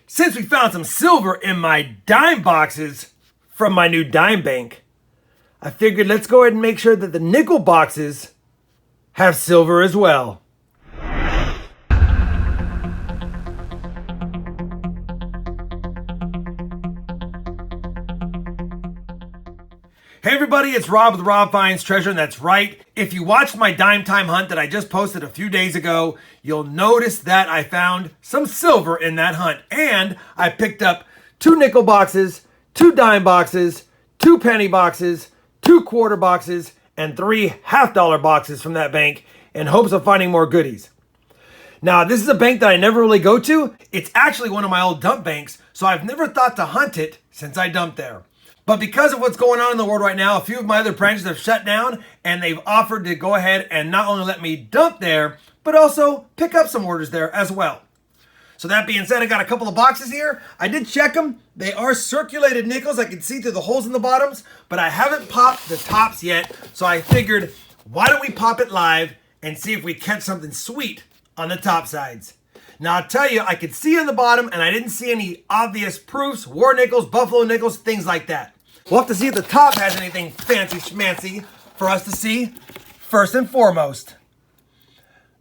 Since we found some silver in my dime boxes from my new dime bank, I figured let's go ahead and make sure that the nickel boxes have silver as well. Hey everybody, it's Rob with RobFindsTreasure, and that's right. If you watched my dime time hunt that I just posted a few days ago, you'll notice that I found some silver in that hunt. And I picked up 2 nickel boxes, 2 dime boxes, 2 penny boxes, 2 quarter boxes, and 3 half-dollar boxes from that bank in hopes of finding more goodies. Now, this is a bank that I never really go to. It's actually one of my old dump banks, so I've never thought to hunt it since I dumped there. But because of what's going on in the world right now, a few of my other branches have shut down, and they've offered to go ahead and not only let me dump there, but also pick up some orders there as well. So that being said, I got a couple of boxes here. I did check them. They are circulated nickels. I can see through the holes in the bottoms, but I haven't popped the tops yet. So I figured, why don't we pop it live and see if we catch something sweet on the top sides. Now, I'll tell you, I could see on the bottom, and I didn't see any obvious proofs, war nickels, buffalo nickels, things like that. We'll have to see if the top has anything fancy schmancy for us to see first and foremost.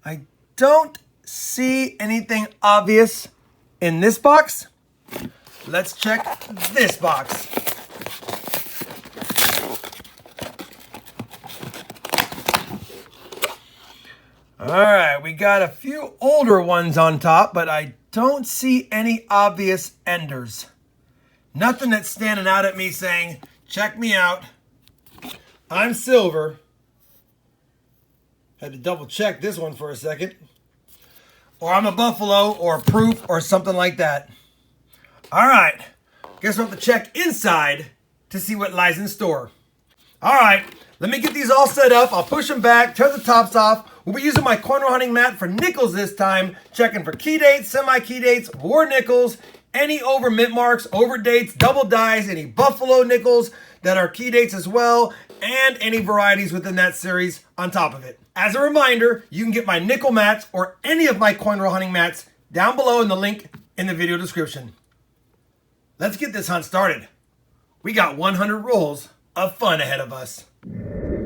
I don't see anything obvious in this box. Let's check this box. All right, we got a few older ones on top, but I don't see any obvious enders. Nothing that's standing out at me saying, check me out, I'm silver. Had to double check this one for a second. Or I'm a buffalo, or a proof, or something like that. All right, guess we'll have to check inside to see what lies in store. All right, let me get these all set up. I'll push them back, tear the tops off. We'll be using my coin roll hunting mat for nickels this time, checking for key dates, semi-key dates, war nickels, any over mint marks, over dates, double dies, any buffalo nickels that are key dates as well, and any varieties within that series on top of it. As a reminder, you can get my nickel mats or any of my coin roll hunting mats down below in the link in the video description. Let's get this hunt started. We got 100 rolls of fun ahead of us.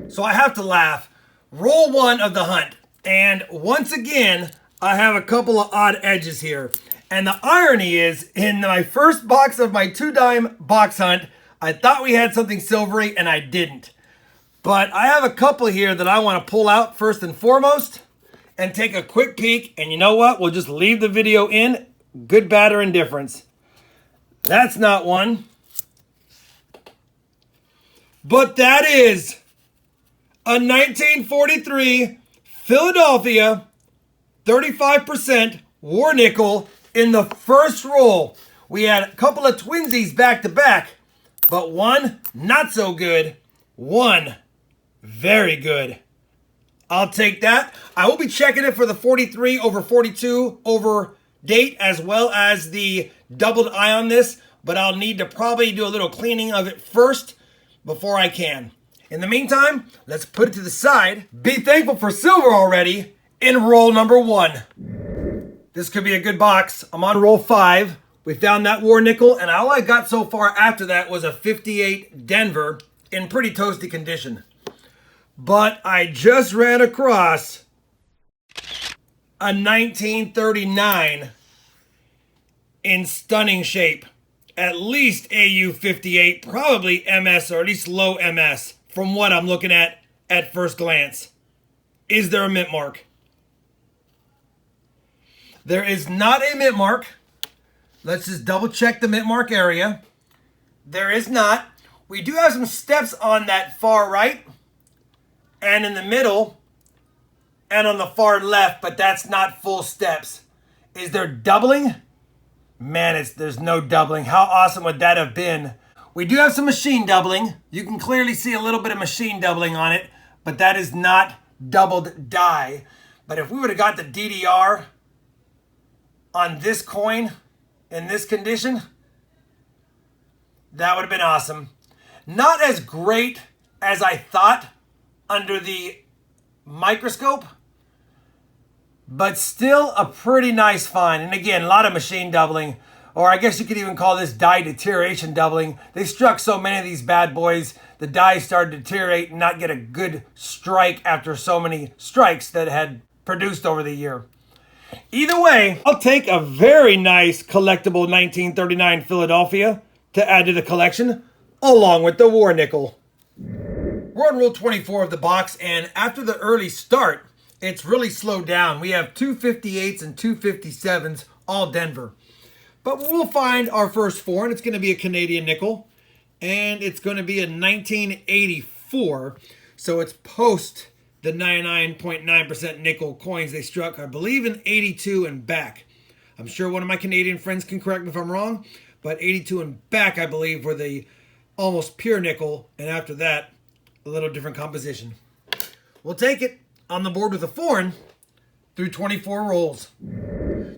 So I have to laugh. Roll 1 of the hunt. And once again, I have a couple of odd edges here. And the irony is, in my first box of my 2 dime box hunt, I thought we had something silvery and I didn't. But I have a couple here that I want to pull out first and foremost and take a quick peek. And you know what? We'll just leave the video in. Good, bad, or indifference. That's not one. But that is a 1943 Philadelphia 35% war nickel in the first roll. We had a couple of twinsies back to back, but one not so good, one very good. I'll take that. I will be checking it for the 43 over 42 over date as well as the doubled eye on this, but I'll need to probably do a little cleaning of it first before I can. In the meantime, let's put it to the side. Be thankful for silver already in roll number 1. This could be a good box. I'm on roll 5. We found that war nickel, and all I got so far after that was a 58 Denver in pretty toasty condition. But I just ran across a 1939 in stunning shape. At least AU 58, probably MS, or at least low MS, from what I'm looking at first glance. Is there a mint mark? There is not a mint mark. Let's just double check the mint mark area. There is not. We do have some steps on that far right and in the middle and on the far left, but that's not full steps. Is there doubling? Man, there's no doubling. How awesome would that have been? We do have some machine doubling. You can clearly see a little bit of machine doubling on it, but that is not doubled die. But if we would have got the DDR on this coin in this condition, that would have been awesome. Not as great as I thought under the microscope, but still a pretty nice find. And again, a lot of machine doubling. or I guess you could even call this die deterioration doubling. They struck so many of these bad boys, the die started to deteriorate and not get a good strike after so many strikes that had produced over the year. Either way, I'll take a very nice collectible 1939 Philadelphia to add to the collection, along with the war nickel. We're on roll 24 of the box, and after the early start, it's really slowed down. We have 258s and 257s, all Denver. But we'll find our first four, and it's going to be a Canadian nickel, and it's going to be a 1984, so it's post the 99.9% nickel coins they struck, I believe, in 82 and back. I'm sure one of my Canadian friends can correct me if I'm wrong, but 82 and back, I believe, were the almost pure nickel, and after that, a little different composition. We'll take it on the board with a foreign through 24 rolls.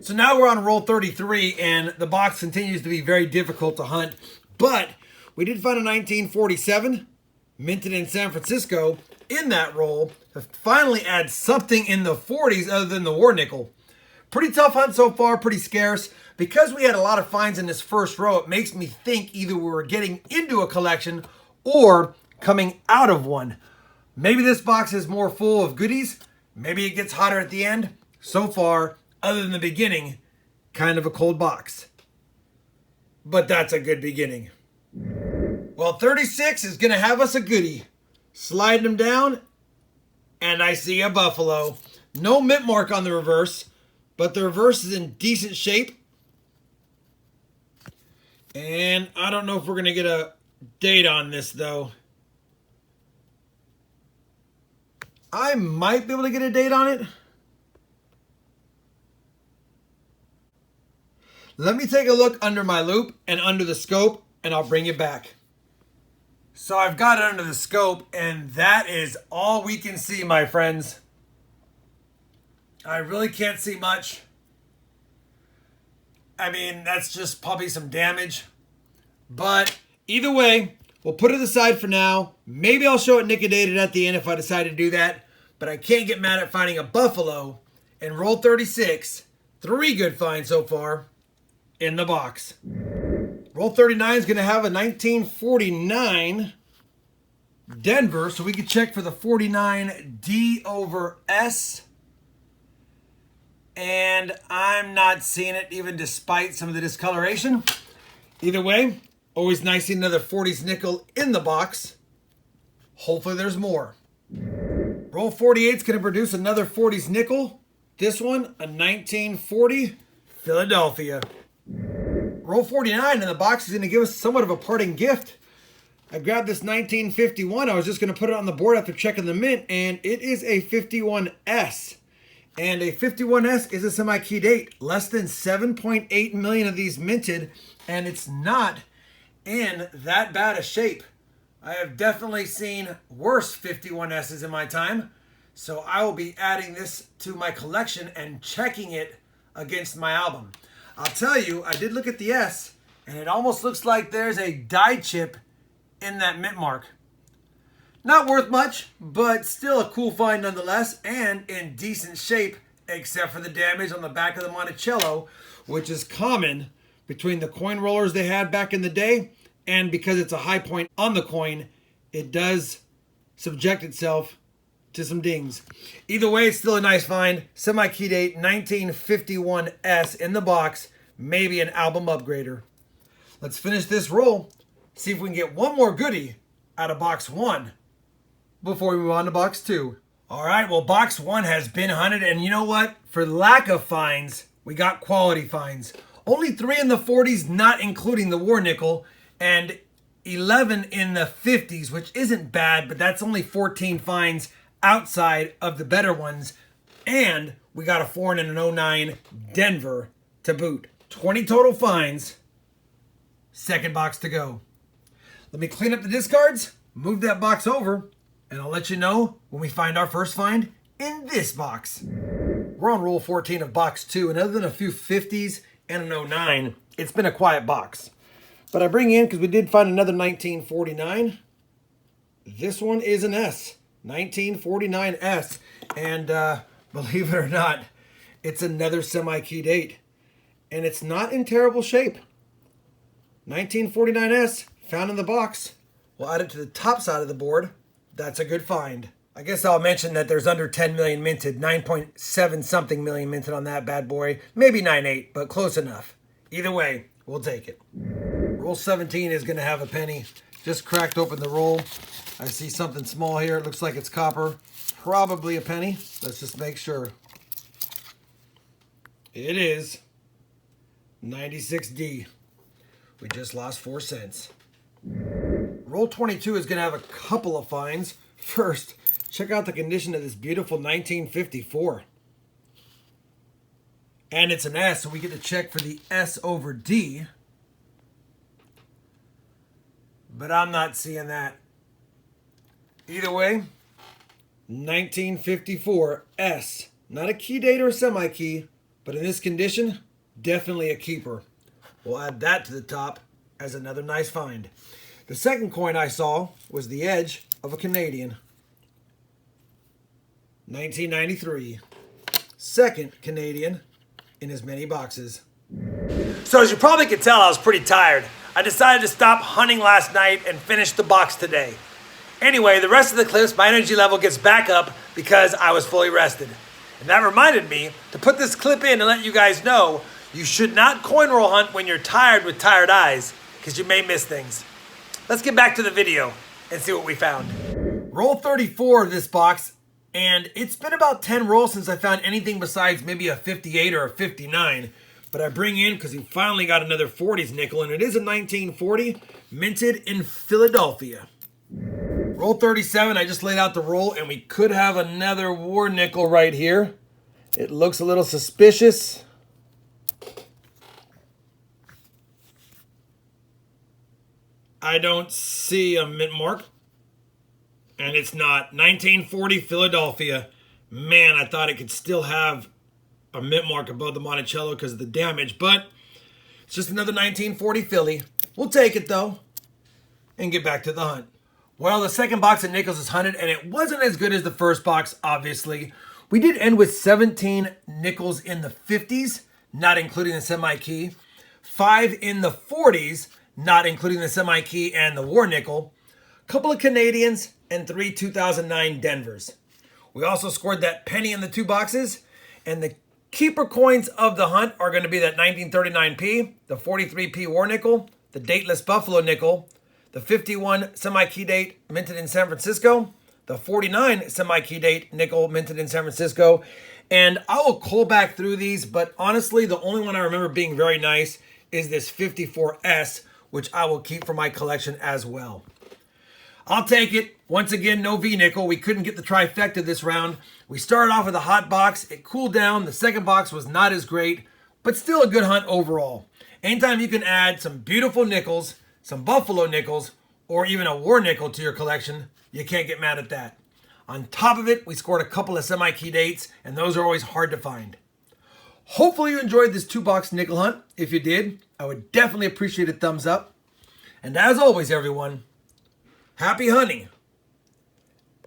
So now we're on roll 33, and the box continues to be very difficult to hunt, but we did find a 1947 minted in San Francisco in that roll to finally add something in the 40s other than the war nickel. Pretty tough hunt so far, pretty scarce. Because we had a lot of finds in this first row, it makes me think either we were getting into a collection or coming out of one. Maybe this box is more full of goodies. Maybe it gets hotter at the end. So far, other than the beginning, kind of a cold box. But that's a good beginning. Well, 36 is going to have us a goodie. Sliding them down, and I see a buffalo. No mint mark on the reverse, but the reverse is in decent shape. And I don't know if we're going to get a date on this, though. I might be able to get a date on it. Let me take a look under my loop and under the scope, and I'll bring you back. So I've got it under the scope, and that is all we can see, my friends. I really can't see much. I mean, that's just probably some damage. But either way, we'll put it aside for now. Maybe I'll show it Nic-A-Dated at the end if I decide to do that. But I can't get mad at finding a buffalo in roll 36. 3 good finds so far in the box. Roll 39 is going to have a 1949 Denver, so we can check for the 49 D over S. And I'm not seeing it even despite some of the discoloration. Either way, always nice seeing another 40s nickel in the box. Hopefully there's more. Roll 48 is going to produce another 40s nickel. This one, a 1940 Philadelphia. Roll 49 in the box is going to give us somewhat of a parting gift. I grabbed this 1951. I was just going to put it on the board after checking the mint, and it is a 51S. And a 51S is a semi-key date. Less than 7.8 million of these minted, and it's not in that bad a shape. I have definitely seen worse 51S's in my time, so I will be adding this to my collection and checking it against my album. I'll tell you, I did look at the S, and it almost looks like there's a die chip in that mint mark. Not worth much, but still a cool find nonetheless, and in decent shape, except for the damage on the back of the Monticello, which is common between the coin rollers they had back in the day, and because it's a high point on the coin, it does subject itself to some dings. Either way, it's still a nice find. Semi-key date 1951S in the box, maybe an album upgrader. Let's finish this roll, see if we can get one more goodie out of box 1 before we move on to box 2. All right, well, box 1 has been hunted, and you know what? For lack of finds, we got quality finds. Only 3 in the 40s, not including the war nickel, and 11 in the 50s, which isn't bad, but that's only 14 finds outside of the better ones. And we got a foreign and an 09 Denver to boot. 20 total finds. Second box to go. Let me clean up the discards, move that box over, and I'll let you know when we find our first find in this box. We're on roll 14 of box 2, and other than a few 50s and an 09, it's been a quiet box. But I bring in, because we did find another 1949. This one is an S. 1949S, and believe it or not, it's another semi-key date, and it's not in terrible shape. 1949S, found in the box. We'll add it to the top side of the board. That's a good find. I guess I'll mention that there's under 10 million minted, 9.7 something million minted on that bad boy. Maybe 9.8, but close enough. Either way, we'll take it. Roll 17 is gonna have a penny. Just cracked open the roll. I see something small here. It looks like it's copper. Probably a penny. Let's just make sure. It is 96D. We just lost 4 cents. Roll 22 is gonna have a couple of finds. First, check out the condition of this beautiful 1954. And it's an S, so we get to check for the S over D. But I'm not seeing that. Either way, 1954 S. Not a key date or a semi-key, but in this condition, definitely a keeper. We'll add that to the top as another nice find. The second coin I saw was the edge of a Canadian. 1993. Second Canadian in as many boxes. So as you probably could tell, I was pretty tired. I decided to stop hunting last night and finish the box today. Anyway, the rest of the clips, my energy level gets back up because I was fully rested. And that reminded me to put this clip in and let you guys know you should not coin roll hunt when you're tired with tired eyes, because you may miss things. Let's get back to the video and see what we found. Roll 34 of this box, and it's been about 10 rolls since I found anything besides maybe a 58 or a 59. But I bring in, because he finally got another 40s nickel, and it is a 1940, minted in Philadelphia. Roll 37, I just laid out the roll, and we could have another war nickel right here. It looks a little suspicious. I don't see a mint mark. And it's not. 1940 Philadelphia. Man, I thought it could still have a mint mark above the Monticello because of the damage, but it's just another 1940 Philly. We'll take it though and get back to the hunt. Well, the second box of nickels is hunted, and it wasn't as good as the first box, obviously. We did end with 17 nickels in the 50s, not including the semi-key. 5 in the 40s, not including the semi-key and the war nickel. A couple of Canadians, and 3 2009 Denvers. We also scored that penny in the 2 boxes, and the keeper coins of the hunt are going to be that 1939P, the 43P war nickel, the dateless Buffalo nickel, the 51 semi-key date minted in San Francisco, the 49 semi-key date nickel minted in San Francisco, and I will call back through these, but honestly, the only one I remember being very nice is this 54S, which I will keep for my collection as well. I'll take it. Once again, no V-nickel. We couldn't get the trifecta this round. We started off with a hot box. It cooled down. The second box was not as great, but still a good hunt overall. Anytime you can add some beautiful nickels, some Buffalo nickels, or even a war nickel to your collection, you can't get mad at that. On top of it, we scored a couple of semi-key dates, and those are always hard to find. Hopefully you enjoyed this 2-box nickel hunt. If you did, I would definitely appreciate a thumbs up. And as always, everyone, happy hunting,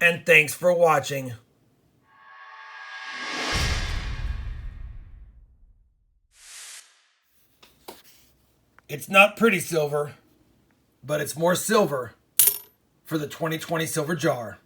and thanks for watching. It's not pretty silver, but it's more silver for the 2020 silver jar.